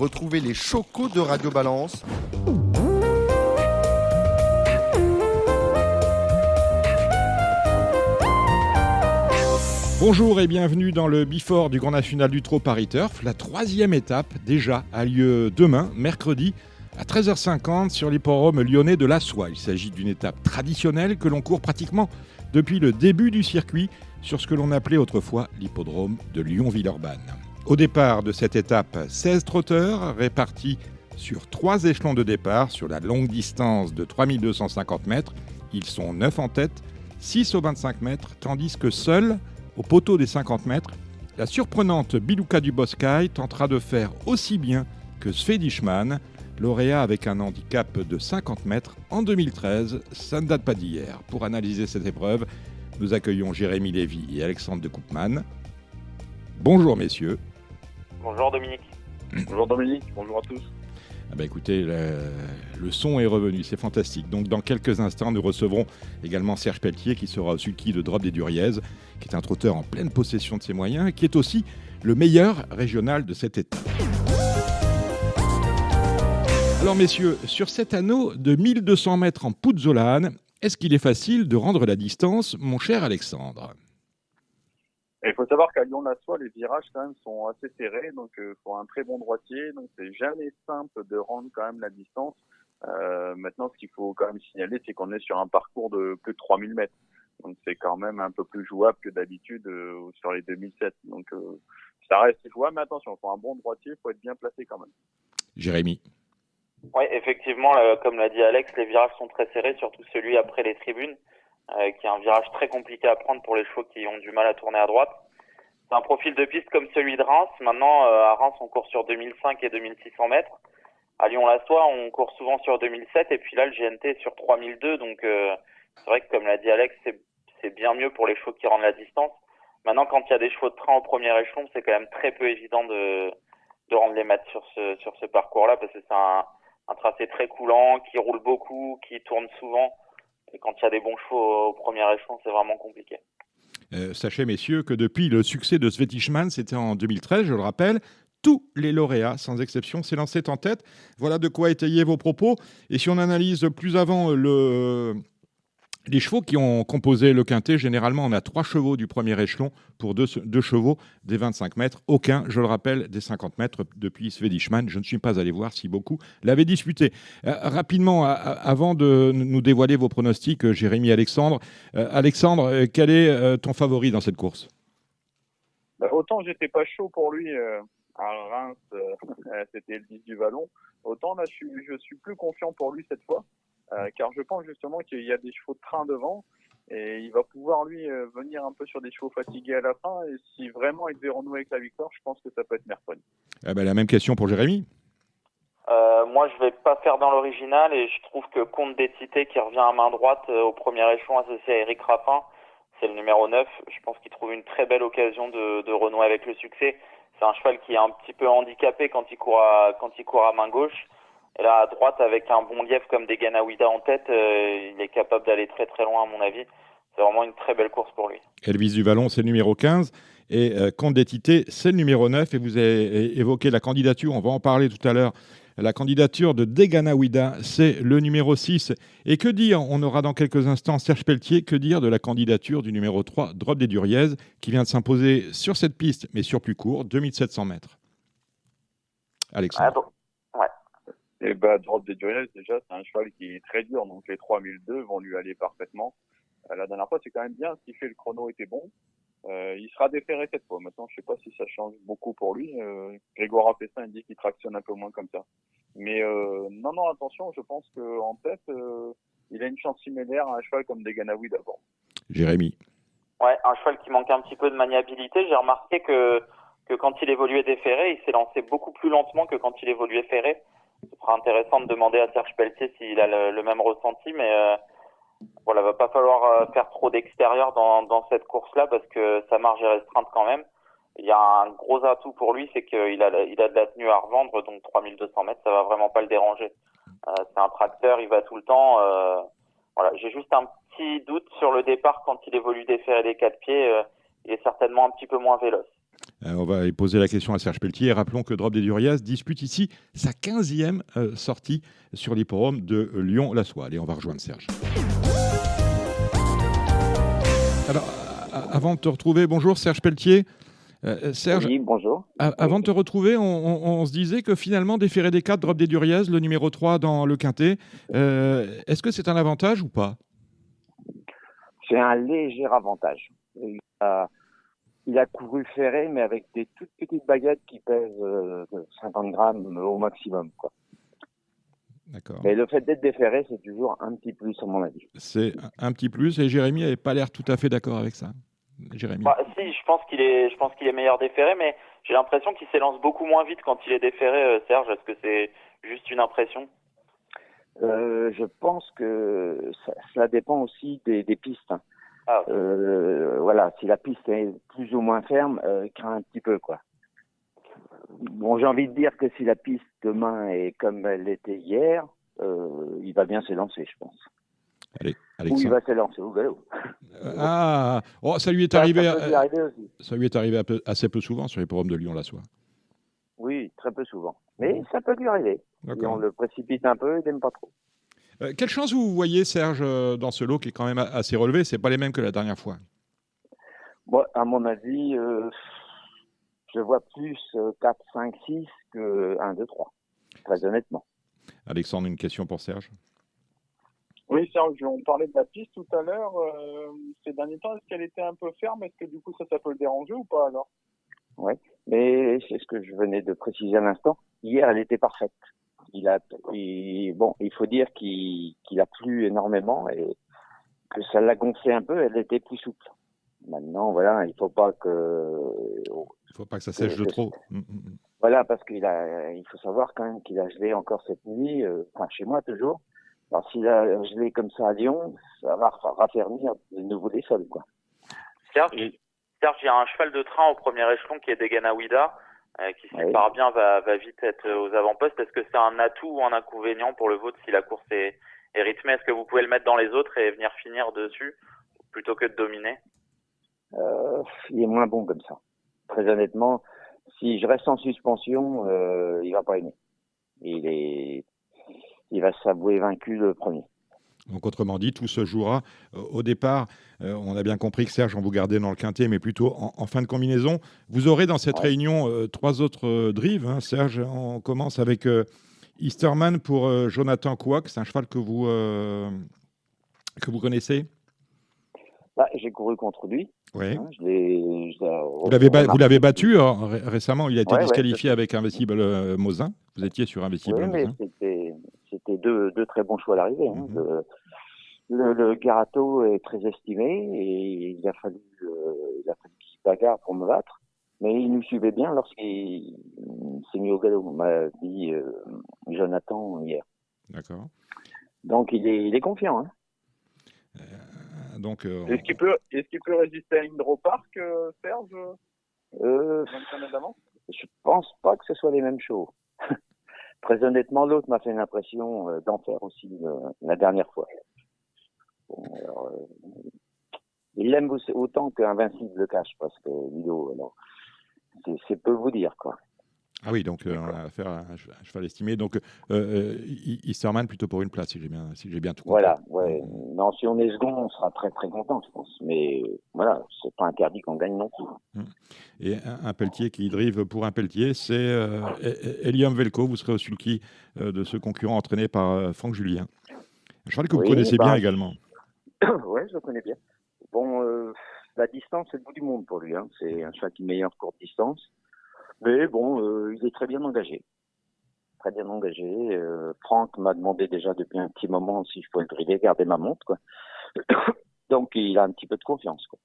Retrouvez les chocos de Radio Balance. Bonjour et bienvenue dans le Before du Grand National du Trot Paris Turf. La 3e étape, déjà, a lieu demain, mercredi, à 13h50 sur l'hippodrome lyonnais de la Soie. Il s'agit d'une étape traditionnelle que l'on court pratiquement depuis le début du circuit sur ce que l'on appelait autrefois l'hippodrome de Lyon-Villeurbanne. Au départ de cette étape, 16 trotteurs répartis sur 3 échelons de départ sur la longue distance de 3250 mètres. Ils sont 9 en tête, 6 aux 25 mètres, tandis que seuls, au poteau des 50 mètres, la surprenante Biluka du Boscaï tentera de faire aussi bien que Svedishman, lauréat avec un handicap de 50 mètres en 2013. Ça ne date pas d'hier. Pour analyser cette épreuve, nous accueillons Jérémy Lévy et Alexandre de Koopman. Bonjour messieurs. Bonjour Dominique. Bonjour Dominique, bonjour à tous. Écoutez, le son est revenu, c'est fantastique. Donc dans quelques instants, nous recevrons également Serge Pelletier qui sera au sulky de Drop des Duriez, qui est un trotteur en pleine possession de ses moyens et qui est aussi le meilleur régional de cette étape. Alors messieurs, sur cet anneau de 1200 mètres en Pouzzolane, est-ce qu'il est facile de rendre la distance, mon cher Alexandre ? Il faut savoir qu'à Lyon-la-Soie, les virages quand même sont assez serrés, donc faut un très bon droitier, donc c'est jamais simple de rendre quand même la distance. Maintenant, ce qu'il faut quand même signaler, c'est qu'on est sur un parcours de plus de 3000 mètres, donc c'est quand même un peu plus jouable que d'habitude sur les 2007. Donc ça reste jouable, mais attention, il faut un bon droitier, il faut être bien placé quand même. Jérémy. Oui, effectivement, comme l'a dit Alex, les virages sont très serrés, surtout celui après les tribunes, qui est un virage très compliqué à prendre pour les chevaux qui ont du mal à tourner à droite. C'est un profil de piste comme celui de Reims. Maintenant, à Reims, on court sur 2005 et 2600 mètres. À Lyon-la-Soie, on court souvent sur 2007 et puis là, le GNT est sur 3002. Donc, c'est vrai que comme l'a dit Alex, c'est bien mieux pour les chevaux qui rendent la distance. Maintenant, quand il y a des chevaux de train au premier échelon, c'est quand même très peu évident de rendre les mètres sur ce parcours-là parce que c'est un tracé très coulant, qui roule beaucoup, qui tourne souvent. Et quand il y a des bons chevaux au premier échelon, c'est vraiment compliqué. Sachez, messieurs, que depuis le succès de Svedishman, c'était en 2013, je le rappelle, tous les lauréats, sans exception, s'élançaient en tête. Voilà de quoi étayer vos propos. Et si on analyse plus avant les chevaux qui ont composé le quintet, généralement, on a 3 chevaux du premier échelon pour 2 chevaux des 25 mètres. Aucun, je le rappelle, des 50 mètres depuis Svedishman. Je ne suis pas allé voir si beaucoup l'avaient disputé. Rapidement, avant de nous dévoiler vos pronostics, Jérémy, Alexandre. Alexandre, quel est ton favori dans cette course ? Autant j'étais pas chaud pour lui à Reims, c'était le 10 du Vallon. Autant là, je suis plus confiant pour lui cette fois. Car je pense justement qu'il y a des chevaux de train devant et il va pouvoir lui venir un peu sur des chevaux fatigués à la fin et si vraiment il devait renouer avec la victoire, je pense que ça peut être mercredi. La même question pour Jérémy. Moi, je vais pas faire dans l'original et je trouve que Comte des Cités qui revient à main droite au premier échelon associé à Eric Raffin, c'est le numéro 9. Je pense qu'il trouve une très belle occasion de renouer avec le succès. C'est un cheval qui est un petit peu handicapé quand il court à main gauche. Et là, à droite, avec un bon lièvre comme des Ganawida en tête, il est capable d'aller très très loin à mon avis. C'est vraiment une très belle course pour lui. Elvis du Vallon, c'est le numéro 15. Et Comte des Cités, c'est le numéro 9. Et vous avez évoqué la candidature, on va en parler tout à l'heure. La candidature de Deganawida, c'est le numéro 6. Et que dire, on aura dans quelques instants Serge Pelletier, que dire de la candidature du numéro 3, Drop des Duriez, qui vient de s'imposer sur cette piste, mais sur plus court, 2700 mètres. Alexandre. Et Drop des Duriez, déjà, c'est un cheval qui est très dur, donc les 3002 vont lui aller parfaitement. La dernière fois, c'est quand même bien, ce qui fait le chrono était bon. Il sera déféré cette fois. Maintenant, je sais pas si ça change beaucoup pour lui. Grégoire Apessin dit qu'il tractionne un peu moins comme ça. Mais non, attention, je pense qu'en tête, il a une chance similaire à un cheval comme Deganawi d'abord. Jérémy. Ouais, un cheval qui manque un petit peu de maniabilité. J'ai remarqué que quand il évoluait déféré, il s'est lancé beaucoup plus lentement que quand il évoluait ferré. Ce sera intéressant de demander à Serge Pelletier s'il a le même ressenti, mais voilà, va pas falloir faire trop d'extérieur dans cette course-là parce que sa marge est restreinte quand même. Il y a un gros atout pour lui, c'est qu'il a de la tenue à revendre, donc 3200 mètres, ça va vraiment pas le déranger. C'est un tracteur, il va tout le temps. Voilà, j'ai juste un petit doute sur le départ quand il évolue déféré des 4 pieds. Il est certainement un petit peu moins véloce. On va y poser la question à Serge Pelletier. Et rappelons que Drop des Duriez dispute ici sa 15e sortie sur l'hipporome de Lyon-la-Soie. Allez, on va rejoindre Serge. Alors, avant de te retrouver, bonjour Serge Pelletier. Serge, Oui, bonjour. avant de te retrouver, on se disait que finalement, déférer des 4, Drop des Duriez, le numéro 3 dans le Quintet, est-ce que c'est un avantage ou pas? C'est un léger avantage. Il a couru ferré, mais avec des toutes petites baguettes qui pèsent 50 grammes au maximum, quoi. D'accord. Mais le fait d'être déferré, c'est toujours un petit plus, à mon avis. C'est un petit plus, et Jérémy n'avait pas l'air tout à fait d'accord avec ça. Jérémy. Bah, si, je pense qu'il est meilleur déféré, mais j'ai l'impression qu'il s'élance beaucoup moins vite quand il est déféré, Serge. Est-ce que c'est juste une impression? Je pense que ça dépend aussi des pistes, hein. Ah, ok. Voilà, si la piste est plus ou moins ferme, craint un petit peu, quoi. Bon, j'ai envie de dire que si la piste demain est comme elle était hier, il va bien s'élancer, je pense. Allez, Ou il Alexandre. va s'élancer au galop. Ça lui est Ça arrivé, peut lui arriver aussi. ça lui est arrivé assez peu souvent sur les forums de Lyon-la-Soie. Oui, très peu souvent. Mais ça peut lui arriver. Si on D'accord. le précipite un peu, il n'aime pas trop. Quelle chance vous voyez, Serge, dans ce lot qui est quand même assez relevé? C'est pas les mêmes que la dernière fois. Moi, à mon avis, je vois plus 4, 5, 6 que 1, 2, 3. Très honnêtement. Alexandre, une question pour Serge. Oui, Serge, on parlait de la piste tout à l'heure. Ces derniers temps, est-ce qu'elle était un peu ferme? Est-ce que du coup, ça peut le déranger ou pas alors? Ouais. Mais c'est ce que je venais de préciser à l'instant. Hier, elle était parfaite. Bon, il faut dire qu'il a plu énormément et que ça l'a gonflé un peu. Elle était plus souple. Maintenant, voilà, il faut pas Il faut pas que ça sèche de trop. Voilà, parce il faut savoir quand même qu'il a gelé encore cette nuit, enfin chez moi toujours. Alors s'il a gelé comme ça à Lyon, ça va raffermir de nouveau des sols, quoi. Serge, il y a un cheval de train au premier échelon qui est Degana Ouida, qui s'il Oui. part bien va vite être aux avant-postes. Est-ce que c'est un atout ou un inconvénient pour le vôtre si la course est rythmée? Est-ce que vous pouvez le mettre dans les autres et venir finir dessus plutôt que de dominer? Il est moins bon comme ça. Très honnêtement, si je reste en suspension, il va pas aimer. Il va s'avouer vaincu le premier. Donc, autrement dit, tout se jouera au départ. On a bien compris que Serge, on vous gardait dans le quintet, mais plutôt en fin de combinaison. Vous aurez dans cette réunion 3 autres drives. Hein. Serge, on commence avec Easterman pour Jonathan Kouak. C'est un cheval que vous connaissez? J'ai couru contre lui. Oui. Hein, Vous l'avez battu récemment. Il a été disqualifié avec Invincible Mosin. Vous étiez sur Invincible Mosin. C'était deux très bons choix à l'arrivée. Hein. Le Garato est très estimé et il a fallu qu'il se bagarre pour me battre. Mais il nous suivait bien lorsqu'il s'est mis au galop, m'a dit Jonathan hier. D'accord. Donc il est confiant. Hein. Est-ce qu'il peut résister à Indropark, Serge? Je pense pas que ce soit les mêmes chevaux. Très honnêtement, l'autre m'a fait une impression d'enfer aussi la dernière fois. Bon, alors, il l'aime autant qu'Invincible le cache, parce que Ludo, alors, c'est peu vous dire, quoi. Ah oui, donc on va faire un cheval estimé. Donc Easterman plutôt pour une place, si j'ai bien tout compris. Voilà, ouais. Non, si on est second, on sera très très content, je pense. Mais voilà, c'est pas interdit qu'on gagne non plus. Et un Pelletier qui drive pour un Pelletier, c'est Eliam Velko. Vous serez au sulky de ce concurrent entraîné par Franck Julien. Un cheval que vous connaissez bien également. Oui, je le connais bien. Bon, la distance, c'est le bout du monde pour lui. Hein. C'est un cheval qui est meilleur courte distance. Mais bon, il est très bien engagé. Très bien engagé. Franck m'a demandé déjà depuis un petit moment si je pouvais le driver, garder ma montre, quoi. Donc, il a un petit peu de confiance, quoi.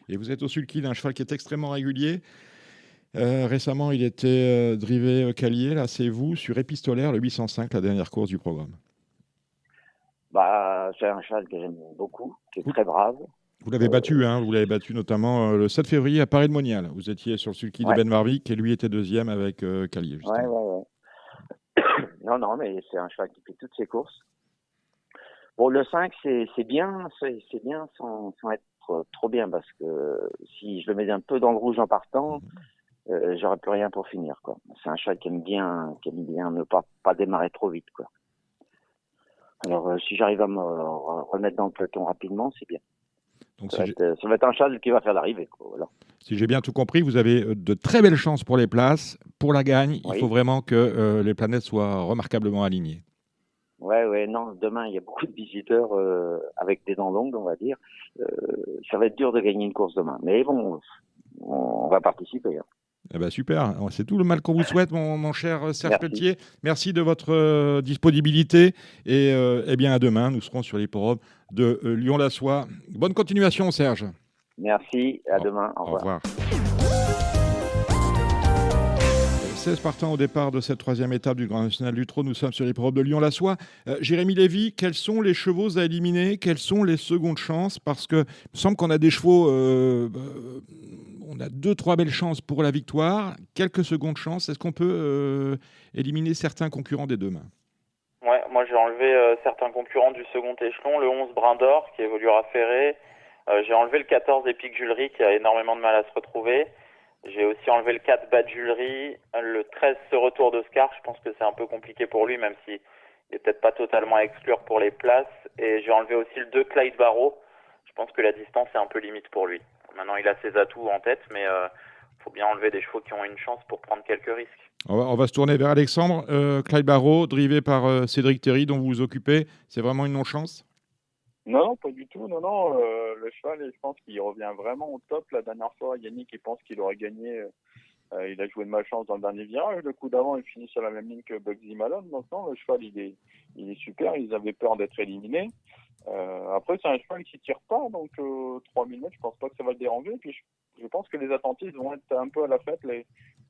Et vous êtes au sulky d'un cheval qui est extrêmement régulier. Récemment, il était drivé Calier. Là, c'est vous sur Épistolaire, le 805, la dernière course du programme. C'est un cheval que j'aime beaucoup, qui est très brave. Vous l'avez battu, hein, vous l'avez battu notamment le 7 février à Paris de Monial. Vous étiez sur le sulky de Ben Marvick et lui était deuxième avec Calier. Ouais. Non, mais c'est un cheval qui fait toutes ses courses. Bon, le 5, c'est bien sans être être trop bien parce que si je le mets un peu dans le rouge en partant, j'aurais plus rien pour finir, quoi. C'est un cheval qui aime bien ne pas démarrer trop vite, quoi. Alors, si j'arrive à me remettre dans le peloton rapidement, c'est bien. Donc, Ça va être un cheval qui va faire l'arrivée, quoi. Voilà. si j'ai bien tout compris, vous avez de très belles chances pour les places. Pour la gagne, il Oui. faut vraiment que les planètes soient remarquablement alignées. Ouais, non, demain, il y a beaucoup de visiteurs avec des dents longues, on va dire. Ça va être dur de gagner une course demain. Mais bon, on va participer, hein. Eh ben super, c'est tout le mal qu'on vous souhaite, mon cher Serge Merci. Pelletier. Merci de votre disponibilité. Et eh bien, à demain, nous serons sur l'hippodrome de Lyon-la-Soie. Bonne continuation, Serge. Merci, à demain, au revoir. 16 partants au départ de cette troisième étape du Grand National du Trot. Nous sommes sur l'hippodrome de Lyon-la-Soie. Jérémy Lévy, quels sont les chevaux à éliminer? Quelles sont les secondes chances? Parce que il me semble qu'on a des chevaux, on a 2-3 belles chances pour la victoire, quelques secondes chances. Est-ce qu'on peut éliminer certains concurrents des deux mains? Ouais, moi j'ai enlevé certains concurrents du second échelon, le 11 Brin d'Or qui évoluera ferré. J'ai enlevé le 14 Épique Julery qui a énormément de mal à se retrouver. J'ai aussi enlevé le 4 Bad Julery, le 13 Ce Retour d'Oscar, je pense que c'est un peu compliqué pour lui, même s'il n'est peut-être pas totalement à exclure pour les places. Et j'ai enlevé aussi le 2 Clyde Barrow, je pense que la distance est un peu limite pour lui. Maintenant il a ses atouts en tête, mais faut bien enlever des chevaux qui ont une chance pour prendre quelques risques. On va se tourner vers Alexandre. Clyde Barrow, drivé par Cédric Terry, dont vous vous occupez, c'est vraiment une non-chance? Non, pas du tout. Non. Le cheval, je pense qu'il revient vraiment au top. La dernière fois, Yannick, il pense qu'il aurait gagné. Il a joué de malchance dans le dernier virage. Le coup d'avant, il finit sur la même ligne que Bugsy Malone. Donc non, le cheval, il est super. Ils avaient peur d'être éliminés. Après, c'est un cheval qui tire pas. Donc 3000 mètres, je pense pas que ça va le déranger. Et puis, je pense que les attentifs vont être un peu à la fête.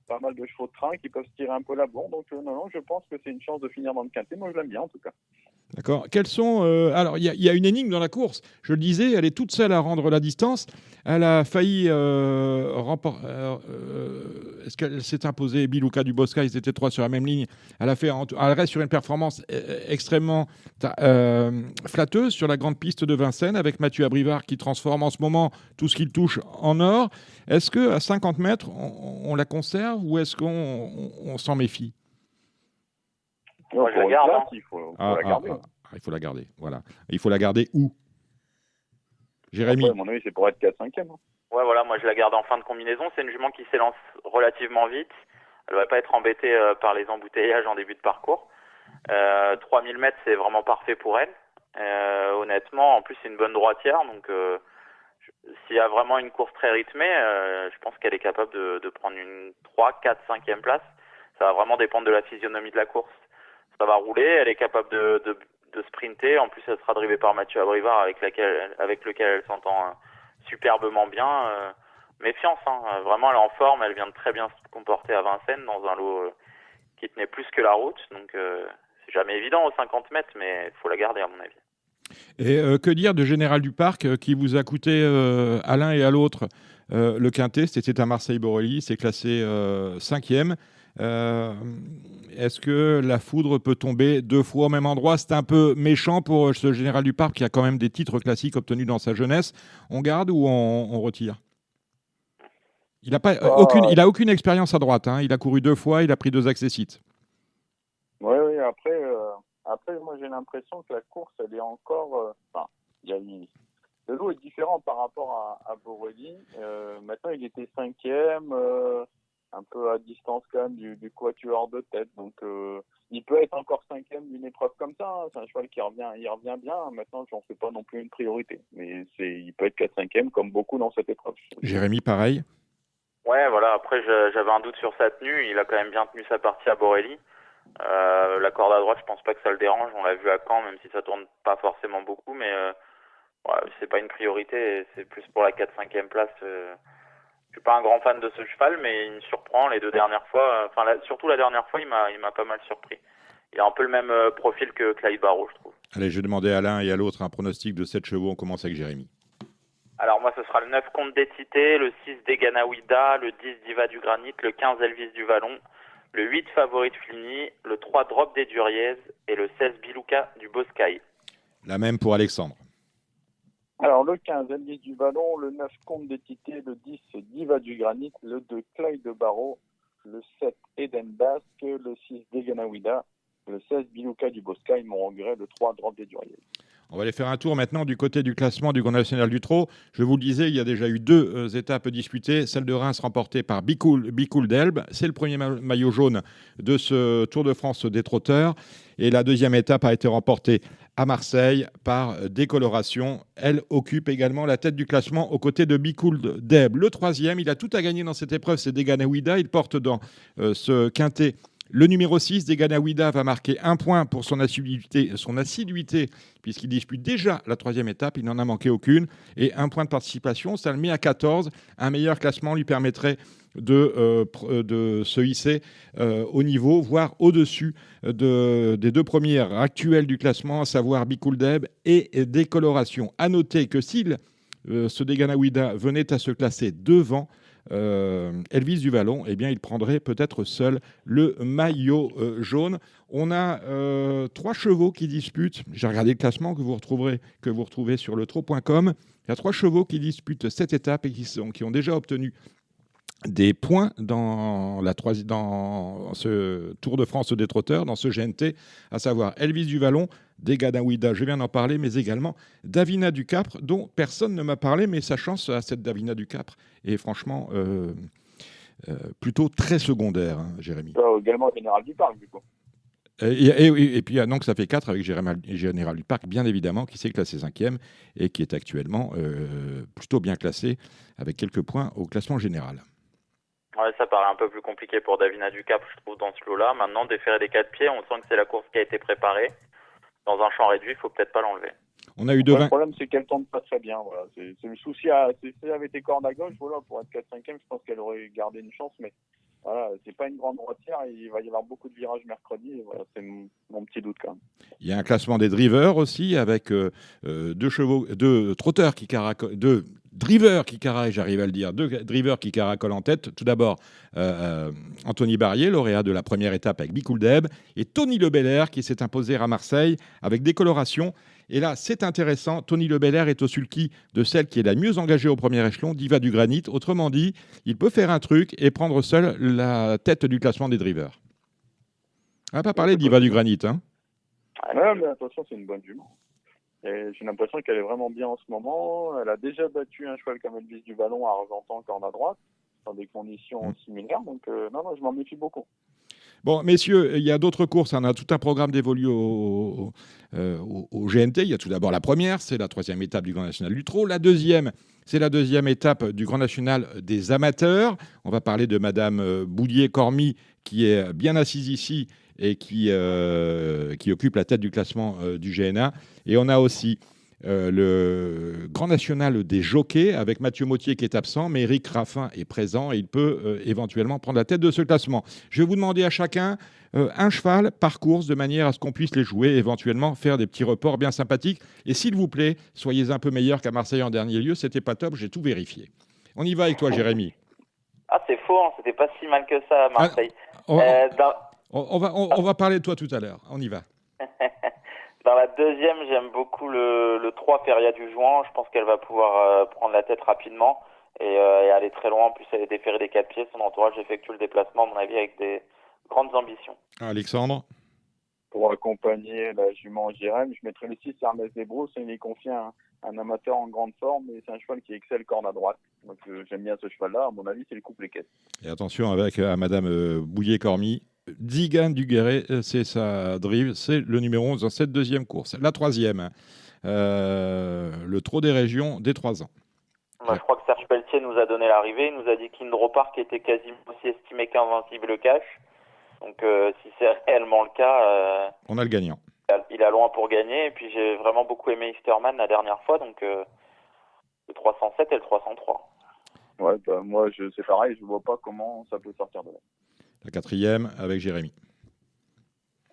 Pas mal de chevaux de train qui peuvent se tirer un peu la bourre. Donc non, je pense que c'est une chance de finir dans le quintet. Moi, je l'aime bien en tout cas. D'accord. Quels sont alors, il y a une énigme dans la course. Je le disais, elle est toute seule à rendre la distance. Elle a failli remporter. Est-ce qu'elle s'est imposée? Bilouka du Bosca, ils étaient 3 sur la même ligne. Elle reste sur une performance extrêmement flatteuse sur la grande piste de Vincennes avec Mathieu Abrivard qui transforme en ce moment tout ce qu'il touche en or. Est-ce que à 50 mètres, on la conserve ou est-ce qu'on s'en méfie? Moi, je la garde. Il faut la garder. Il faut la garder, voilà. Il faut la garder où? Jérémy? Après, à mon avis, c'est pour être 4-5e. Ouais, voilà, moi je la garde en fin de combinaison. C'est une jument qui s'élance relativement vite. Elle ne va pas être embêtée par les embouteillages en début de parcours. 3000 mètres, c'est vraiment parfait pour elle. Honnêtement, en plus, c'est une bonne droitière. Donc, s'il y a vraiment une course très rythmée, je pense qu'elle est capable de prendre une 3, 4, 5e place. Ça va vraiment dépendre de la physionomie de la course. Ça va rouler, elle est capable de sprinter. En plus, elle sera drivée par Mathieu Abrivard avec lequel elle s'entend superbement bien. Méfiance, hein. Vraiment, elle est en forme. Elle vient de très bien se comporter à Vincennes dans un lot qui tenait plus que la route. Donc, c'est jamais évident aux 50 mètres, mais il faut la garder à mon avis. Et que dire de Général du Parc qui vous a coûté à l'un et à l'autre le quintet? C'était à Marseille-Borelli, c'est classé 5e. Est-ce que la foudre peut tomber 2 fois au même endroit? C'est un peu méchant pour ce Général du Parc qui a quand même des titres classiques obtenus dans sa jeunesse. On garde ou on retire? Il n'a aucune expérience à droite, hein. Il a couru 2 fois, il a pris 2 accessites. Oui. Après, moi, j'ai l'impression que la course, elle est encore... le lot est différent par rapport à Borelli. Maintenant, il était 5e, un peu à distance quand même du quatuor de tête. Donc, il peut être encore 5e d'une épreuve comme ça. Hein. C'est un cheval qui revient bien. Maintenant, j'en fais pas non plus une priorité. Mais il peut être 4-5e comme beaucoup dans cette épreuve. Jérémy, pareil? Ouais, voilà. Après, j'avais un doute sur sa tenue. Il a quand même bien tenu sa partie à Borelli. La corde à droite, je pense pas que ça le dérange. On l'a vu à Caen, même si ça tourne pas forcément beaucoup, mais c'est pas une priorité. C'est plus pour la 4-5e place. Je suis pas un grand fan de ce cheval, mais il me surprend les 2 dernières fois. Surtout la dernière fois, il m'a pas mal surpris. Il a un peu le même profil que Clyde Barrow, je trouve. Allez, je vais demander à l'un et à l'autre un pronostic de 7 chevaux. On commence avec Jérémy. Alors moi, ce sera le 9 Comte d'Étité, le 6 Deganawida, le 10 Diva du Granit, le 15 Elvis du Vallon, le 8 Favori de Fligny, le 3 Drop des Duriez et le 16 Bilouka du Boscaï. La même pour Alexandre. Alors, le 15, Elvis du Ballon, le 9, Comte des Tités, le 10, Diva du Granit, le 2, Clyde de Barreau, le 7, Eden Basque, le 6, Deganawida, le 16, Bilouka du Boscaï, mon regret, le 3, Drop des Duriers. On va aller faire un tour maintenant du côté du classement du Grand National du Trot. Je vous le disais, il y a déjà eu 2 étapes disputées. Celle de Reims remportée par Bicoul d'Elbe. C'est le premier maillot jaune de ce Tour de France des trotteurs. Et la deuxième étape a été remportée à Marseille par Décoloration. Elle occupe également la tête du classement aux côtés de Bicoul d'Elbe. Le troisième, il a tout à gagner dans cette épreuve, c'est Deganawida. Il porte dans ce quintet le numéro 6, Deganawida, va marquer 1 point pour son assiduité puisqu'il dispute déjà la 3e étape. Il n'en a manqué aucune. Et 1 point de participation, ça le met à 14. Un meilleur classement lui permettrait de se hisser au niveau, voire au-dessus des 2 premières actuelles du classement, à savoir Bicoul d'Elbe et Décoloration. À noter que s'il, ce Deganawida, venait à se classer devant Elvis du Vallon, eh bien, il prendrait peut-être seul le maillot jaune. On a 3 chevaux qui disputent. J'ai regardé le classement que vous retrouvez sur letrot.com. Il y a 3 chevaux qui disputent cette étape et qui ont déjà obtenu des points dans ce Tour de France des trotteurs, dans ce GNT, à savoir Elvis du Vallon, Deganawida, je viens d'en parler, mais également Davina du Capre, dont personne ne m'a parlé, mais sa chance à cette Davina du Capre est franchement plutôt très secondaire, hein, Jérémy. Également Général du Parc, du coup. Et puis donc ça fait 4 avec Général du Parc, bien évidemment, qui s'est classé 5e et qui est actuellement plutôt bien classé, avec quelques points au classement général. Ouais, ça paraît un peu plus compliqué pour Davina du Cap, je trouve, dans ce lot-là. Maintenant, déférer des 4 pieds, on sent que c'est la course qui a été préparée. Dans un champ réduit, il faut peut-être pas l'enlever. On a eu Le problème, c'est qu'elle tombe pas très bien. Voilà. C'est le souci. Si elle avait été corde à gauche, voilà, pour être 4-5e, je pense qu'elle aurait gardé une chance. Mais voilà, c'est pas une grande droitière. Il va y avoir beaucoup de virages mercredi. Et voilà, c'est mon petit doute quand même. Il y a un classement des drivers aussi, avec 2 trotteurs qui caracolent, 2 drivers qui caracolent, j'arrive à le dire, 2 drivers qui caracolent en tête. Tout d'abord, Anthony Barrier, lauréat de la première étape avec Bicoul d'Elbe, et Tony Le Belair qui s'est imposé à Marseille avec Décoloration. Et là, c'est intéressant, Tony Le Belair est au sulky de celle qui est la mieux engagée au premier échelon, Diva du Granit. Autrement dit, il peut faire un truc et prendre seul la tête du classement des drivers. On n'a pas parlé de Diva du Granit, hein. Ouais, mais attention, c'est une bonne jument. Et j'ai l'impression qu'elle est vraiment bien en ce moment. Elle a déjà battu un cheval comme Elvis du Ballon à Argentan, corne à droite, dans des conditions similaires. Donc, non, je m'en méfie beaucoup. Bon, messieurs, il y a d'autres courses. On a tout un programme dévolu au GNT. Il y a tout d'abord la première, c'est la 3e étape du Grand National du Trot. La deuxième, c'est la 2e étape du Grand National des amateurs. On va parler de Madame Boulier-Cormy, qui est bien assise ici et qui occupe la tête du classement du GNA. Et on a aussi le Grand National des jockeys avec Mathieu Mottier qui est absent, mais Eric Raffin est présent et il peut éventuellement prendre la tête de ce classement. Je vais vous demander à chacun un cheval par course de manière à ce qu'on puisse les jouer, éventuellement faire des petits reports bien sympathiques. Et s'il vous plaît, soyez un peu meilleurs qu'à Marseille en dernier lieu. C'était pas top, j'ai tout vérifié. On y va avec toi, Jérémy. Ah, c'est faux, hein, c'était pas si mal que ça à Marseille. On va parler de toi tout à l'heure. On y va. Dans la deuxième, j'aime beaucoup le 3 Feria du Jouan. Je pense qu'elle va pouvoir prendre la tête rapidement et aller très loin. En plus, elle est déférée des 4 pieds. Son entourage effectue le déplacement, à mon avis, avec des grandes ambitions. Alexandre? Pour accompagner la jument Jérém, je mettrai le 6 Hermès des Brousses. Il est confié à un amateur en grande forme et c'est un cheval qui excelle corne à droite. Donc j'aime bien ce cheval-là. À mon avis, c'est le couple les caisses. Et attention avec à Madame Boulier-Cormy. Digan Duguerret, c'est sa drive, c'est le numéro 11 dans cette deuxième course. La troisième, le Trot des régions des 3 ans. Moi, je crois que Serge Pelletier nous a donné l'arrivée. Il nous a dit qu'Indro Park était quasiment aussi estimé qu'Invincible Cash. Donc si c'est réellement le cas, on a le gagnant. Il a loin pour gagner. Et puis j'ai vraiment beaucoup aimé Easterman la dernière fois. Donc le 307 et le 303. Ouais, moi c'est pareil. Je vois pas comment ça peut sortir de là. La quatrième avec Jérémy.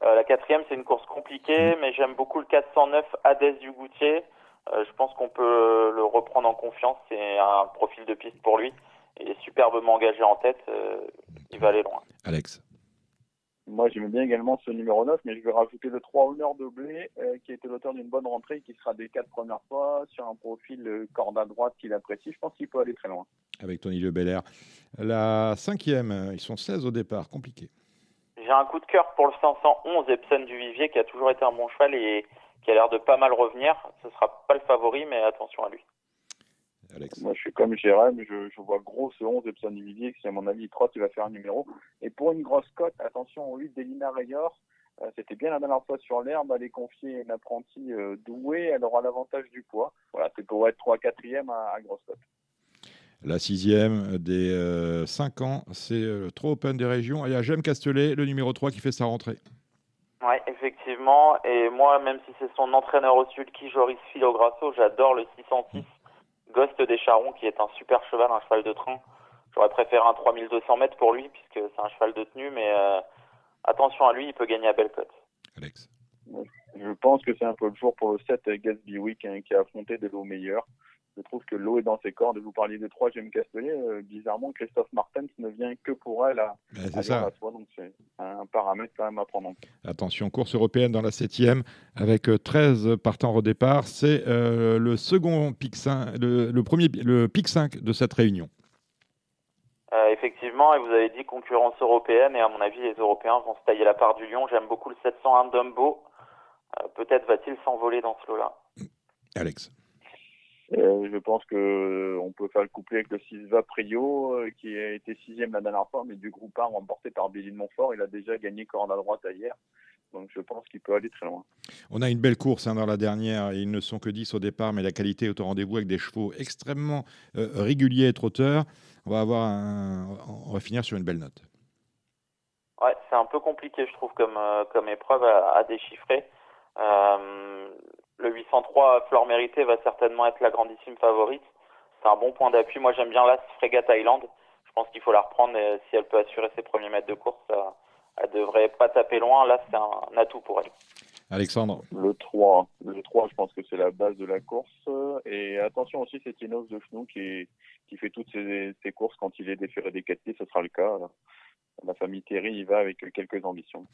La quatrième, c'est une course compliquée, mais j'aime beaucoup le 409 Hadès du Goutier. Je pense qu'on peut le reprendre en confiance. C'est un profil de piste pour lui. Il est superbement engagé en tête. Il va aller loin. Alex. Moi, j'aime bien également ce numéro 9, mais je vais rajouter le 3 Honneur de Blé, qui a été l'auteur d'une bonne rentrée, qui sera des 4 premières fois sur un profil corde à droite qu'il apprécie. Je pense qu'il peut aller très loin. Avec Tony Le Belair. La 5e, ils sont 16 au départ, compliqué. J'ai un coup de cœur pour le 511 Epson du Vivier qui a toujours été un bon cheval et qui a l'air de pas mal revenir. Ce sera pas le favori, mais attention à lui. Alex. Moi, je suis comme Jérém, je vois gros ce 11 Epson du Vivier, qui à mon avis, il trotte, il va faire un numéro. Et pour une grosse cote, attention au 8 d'Elina Rayor. C'était bien la dernière fois sur l'herbe, elle est confiée à une apprentie douée, elle aura l'avantage du poids. Voilà, c'est pour être 3-4e à grosse cote. La 6e des 5 ans, c'est le Trop Open des régions. Et il y a Jem Castelet, le numéro 3, qui fait sa rentrée. Ouais, effectivement. Et moi, même si c'est son entraîneur au sulky, Joris Filograsso, j'adore le 606 Ghost des Charons, qui est un super cheval, un cheval de train. J'aurais préféré un 3200 mètres pour lui, puisque c'est un cheval de tenue, mais attention à lui, il peut gagner à belle cote. Alex. Je pense que c'est un peu le jour pour le 7 Gatsby Week, qui a affronté des lots meilleurs. Je trouve que l'eau est dans ses cordes. Vous parliez de 3 Jem Castelet. Bizarrement, Christophe Martens ne vient que pour elle à la soie. Donc c'est un paramètre quand même à prendre en compte. Attention, course européenne dans la 7e avec 13 partants au départ. C'est le second pic 5, le pic 5 de cette réunion. Effectivement, et vous avez dit concurrence européenne, et à mon avis, les Européens vont se tailler la part du lion. J'aime beaucoup le 701 Dumbo. Peut-être va-t-il s'envoler dans ce lot-là. Alex. Je pense qu'on peut faire le couplet avec le 6 Va Prio, qui a été 6e la dernière fois, mais du groupe 1 remporté par Billy de Montfort. Il a déjà gagné corde à droite hier. Donc je pense qu'il peut aller très loin. On a une belle course dans la dernière. Ils ne sont que 10 au départ, mais la qualité est au rendez-vous avec des chevaux extrêmement réguliers et trotteurs. On va finir sur une belle note. Ouais, c'est un peu compliqué, je trouve, comme épreuve à déchiffrer. Le 803 Fleur Méritée va certainement être la grandissime favorite. C'est un bon point d'appui. Moi, j'aime bien l'As Frégate Island. Je pense qu'il faut la reprendre et si elle peut assurer ses premiers mètres de course, elle devrait pas taper loin. Là, c'est un atout pour elle. Alexandre. Le 3, je pense que c'est la base de la course. Et attention aussi, c'est Tinos de Chenou qui fait toutes ses courses quand il est déféré des 4 pieds. Ce sera le cas. La famille Thierry y va avec quelques ambitions.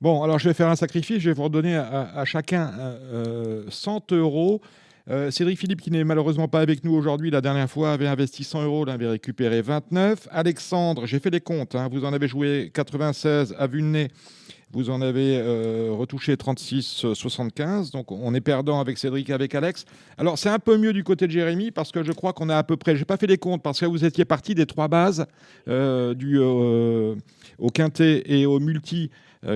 Bon, alors je vais faire un sacrifice. Je vais vous redonner à chacun 100 euros. Cédric Philippe, qui n'est malheureusement pas avec nous aujourd'hui, la dernière fois avait investi 100 euros, il avait récupéré 29. Alexandre, j'ai fait les comptes, vous en avez joué 96 à vue de nez, vous en avez retouché 36,75. Donc on est perdant avec Cédric et avec Alex. Alors c'est un peu mieux du côté de Jérémy parce que je crois qu'on a à peu près, j'ai pas fait les comptes parce que vous étiez parti des 3 bases au quintet et au multi.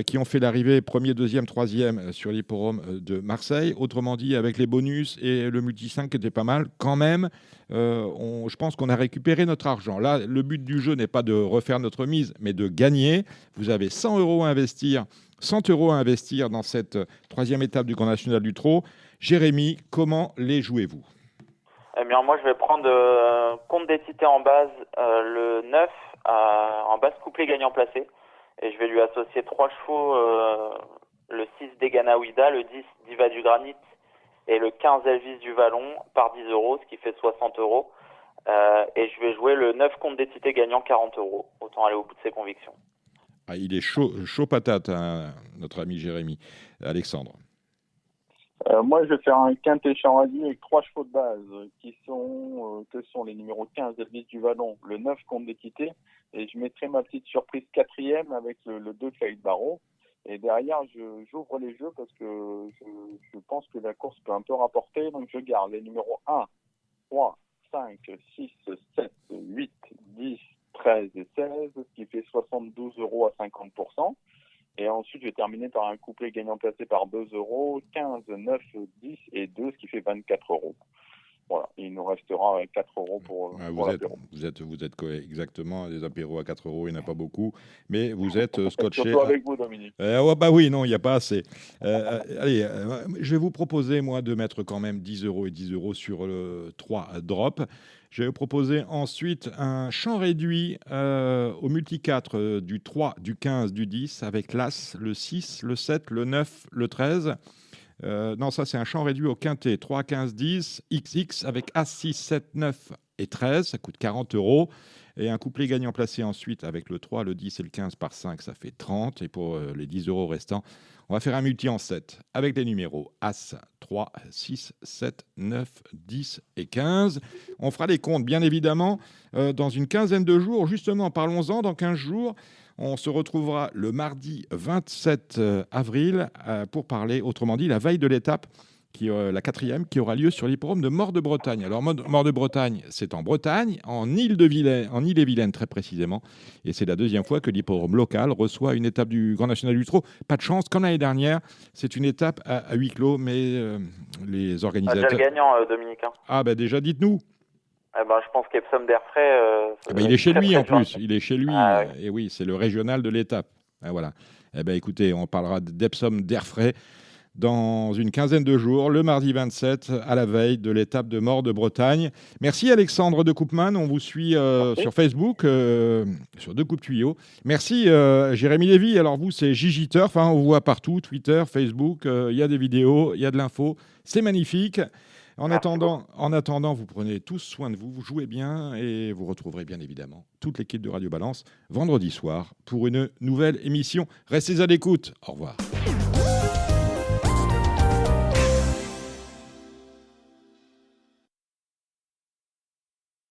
Qui ont fait l'arrivée premier, deuxième, troisième sur l'hipporome de Marseille. Autrement dit, avec les bonus et le multi 5 qui était pas mal, quand même, je pense qu'on a récupéré notre argent. Là, le but du jeu n'est pas de refaire notre mise, mais de gagner. Vous avez 100 euros à investir, 100 euros à investir dans cette 3e étape du Grand National du Trot. Jérémy, comment les jouez-vous ? Eh bien, moi, je vais prendre compte des tités en base, le 9 en base couplet gagnant placé. Et je vais lui associer 3 chevaux, le 6 Degana Ouida, le 10 Diva du Granit et le 15 Elvis du Vallon par 10 euros, ce qui fait 60 euros. Et je vais jouer le 9 compte des tités gagnant 40 euros. Autant aller au bout de ses convictions. Ah, il est chaud patate, notre ami Jérémy. Alexandre. Moi, je vais faire un quintet Champ-Radis avec 3 chevaux de base que sont les numéros 15 Elvis du Vallon, le 9 Comte d'Équité, et je mettrai ma petite surprise 4e avec le 2 Faïd Barreau. Et derrière, j'ouvre les jeux parce que je pense que la course peut un peu rapporter, donc je garde les numéros 1, 3, 5, 6, 7, 8, 10, 13 et 16, ce qui fait 72 euros à 50%. Et ensuite, je vais terminer par un couplet gagnant placé par 2 euros, 15, 9, 10 et 2, ce qui fait 24 euros. Voilà, il nous restera 4 euros pour l'apéro. Vous êtes exactement des apéros à 4 euros, il n'y en a pas beaucoup, mais vous êtes scotché. Surtout avec vous, Dominique. Oui, non, il n'y a pas assez. Allez, je vais vous proposer, moi, de mettre quand même 10 euros et 10 euros sur le 3 drop. Je vais vous proposer ensuite un champ réduit au multi 4 du 3, du 15, du 10 avec l'As, le 6, le 7, le 9, le 13. Non, ça c'est un champ réduit au quintet 3, 15, 10, XX avec As, 6, 7, 9 et 13. Ça coûte 40 euros. Et un couplet gagnant placé ensuite avec le 3, le 10 et le 15 par 5, ça fait 30. Et pour les 10 euros restants, on va faire un multi en 7 avec les numéros As, 3, 6, 7, 9, 10 et 15. On fera les comptes, bien évidemment, dans une quinzaine de jours. Justement, parlons-en, dans 15 jours. On se retrouvera le mardi 27 avril pour parler, autrement dit, la veille de l'étape, la 4e, qui aura lieu sur l'hippodrome de Mort-de-Bretagne. Alors, Mort-de-Bretagne, c'est en Bretagne, en Île-et-Vilaine très précisément. Et c'est la 2e fois que l'hippodrome local reçoit une étape du Grand National du Trot. Pas de chance, comme l'année dernière, c'est une étape à huis clos, mais les organisateurs... Déjà le gagnant, Dominique. Ah, ben déjà, dites-nous. Je pense qu'Epsom d'Airfray... il est chez lui en plus, fort. il est chez lui. Ah, oui. Et oui, c'est le régional de l'étape. Voilà. Écoutez, on parlera d'Epsom d'Airfray dans une quinzaine de jours, le mardi 27, à la veille de l'étape de Mort-de-Bretagne. Merci Alexandre de Koopman, on vous suit sur Facebook, sur Deux Coupes Tuyaux. Merci Jérémy Lévy, alors vous c'est Gigi Turf, on vous voit partout, Twitter, Facebook, il y a des vidéos, il y a de l'info, c'est magnifique. En attendant, vous prenez tous soin de vous, vous jouez bien et vous retrouverez bien évidemment toute l'équipe de Radio Balance vendredi soir pour une nouvelle émission. Restez à l'écoute, au revoir.